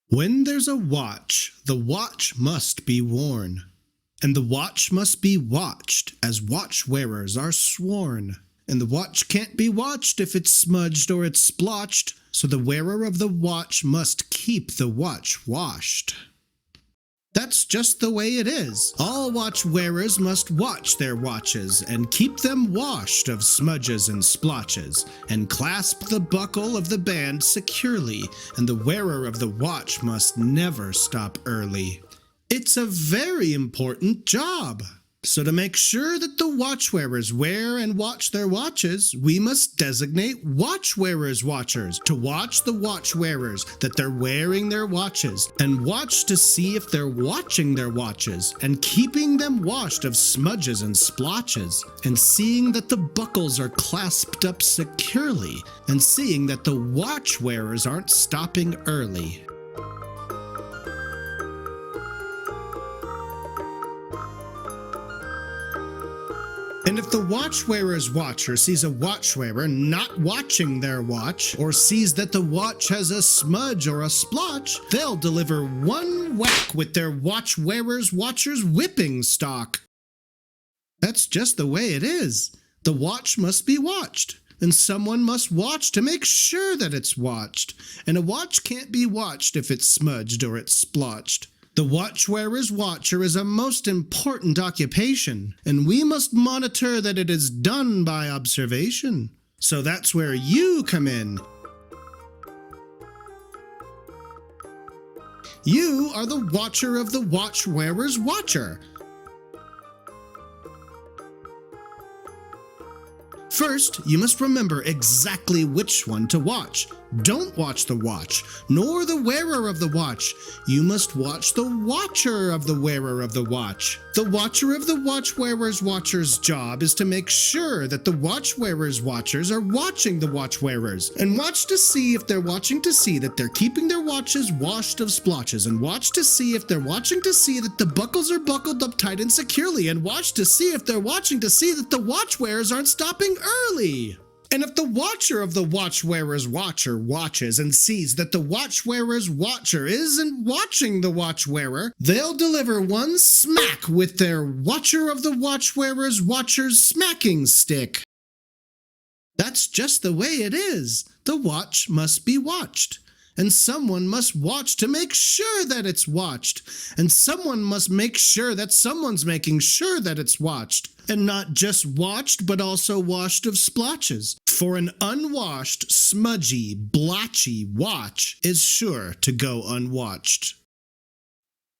When there's a watch, the watch must be worn, and the watch must be watched, as watch wearers are sworn. And the watch can't be watched if it's smudged or it's splotched, so the wearer of the watch must keep the watch washed. That's just the way it is. All watch wearers must watch their watches and keep them washed of smudges and splotches, and clasp the buckle of the band securely, and the wearer of the watch must never stop early. It's a very important job. So to make sure that the watch wearers wear and watch their watches, we must designate watch wearers watchers to watch the watch wearers that they're wearing their watches, and watch to see if they're watching their watches and keeping them washed of smudges and splotches, and seeing that the buckles are clasped up securely, and seeing that the watch wearers aren't stopping early. And if the watch wearer's watcher sees a watch wearer not watching their watch, or sees that the watch has a smudge or a splotch, they'll deliver one whack with their watch wearer's watcher's whipping stock. That's just the way it is. The watch must be watched, and someone must watch to make sure that it's watched. And a watch can't be watched if it's smudged or it's splotched. The watch wearer's watcher is a most important occupation, and we must monitor that it is done by observation. So that's where you come in. You are the watcher of the watch wearer's watcher. First, you must remember exactly which one to watch. Don't watch the watch, nor the wearer of the watch. You must watch the watcher of the wearer of the watch. The watcher of the watch wearer's watcher's job is to make sure that the watch wearer's watchers are watching the watch wearers, and watch to see if they're watching to see that they're keeping their watches washed of splotches, and watch to see if they're watching to see that the buckles are buckled up tight and securely, and watch to see if they're watching to see that the watch wearers aren't stopping early. And if the watcher of the watch wearer's watcher watches and sees that the watch wearer's watcher isn't watching the watch wearer, they'll deliver one smack with their watcher of the watch wearer's watcher's smacking stick. That's just the way it is. The watch must be watched, and someone must watch to make sure that it's watched, and someone must make sure that someone's making sure that it's watched, and not just watched but also washed of splotches. For an unwashed, smudgy, blotchy watch is sure to go unwatched.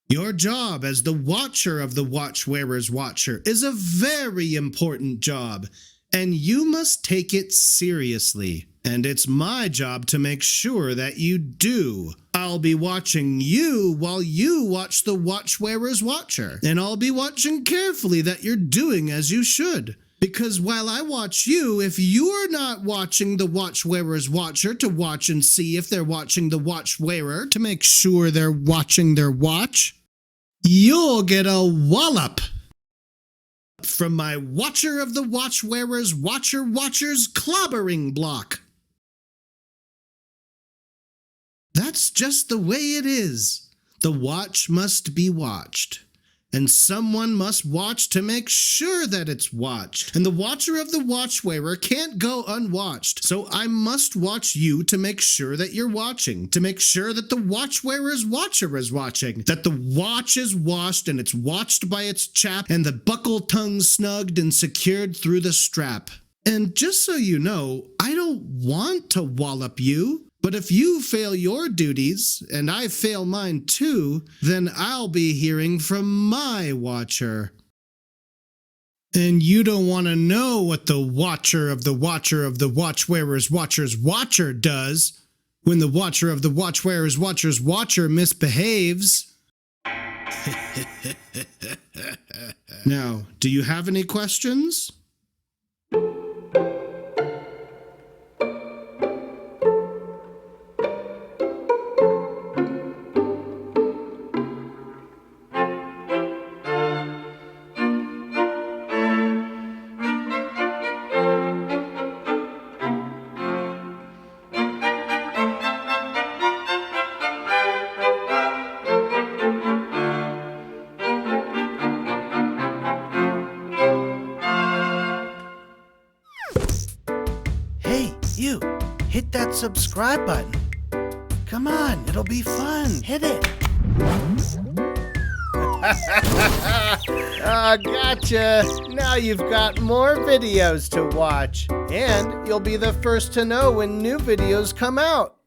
Your job as the watcher of the watch wearer's watcher is a very important job, and you must take it seriously. And it's my job to make sure that you do. I'll be watching you while you watch the watch wearer's watcher, and I'll be watching carefully that you're doing as you should. Because while I watch you, if you're not watching the watch wearer's watcher to watch and see if they're watching the watch wearer to make sure they're watching their watch, you'll get a wallop from my watcher of the watch wearer's watcher's clobbering block. That's just the way it is. The watch must be watched, and someone must watch to make sure that it's watched. And the watcher of the watch wearer can't go unwatched, so I must watch you to make sure that you're watching, to make sure that the watch wearer's watcher is watching, that the watch is washed and it's watched by its chap, and the buckle tongue snugged and secured through the strap. And just so you know, I don't want to wallop you. But if you fail your duties, and I fail mine too, then I'll be hearing from my watcher. And you don't want to know what the watcher of the watch wearer's watcher's watcher does when the watcher of the watch wearer's watcher's watcher misbehaves. Now, do you have any questions? You, hit that subscribe button. Come on, it'll be fun. Hit it. Ah, gotcha. Now you've got more videos to watch, and you'll be the first to know when new videos come out.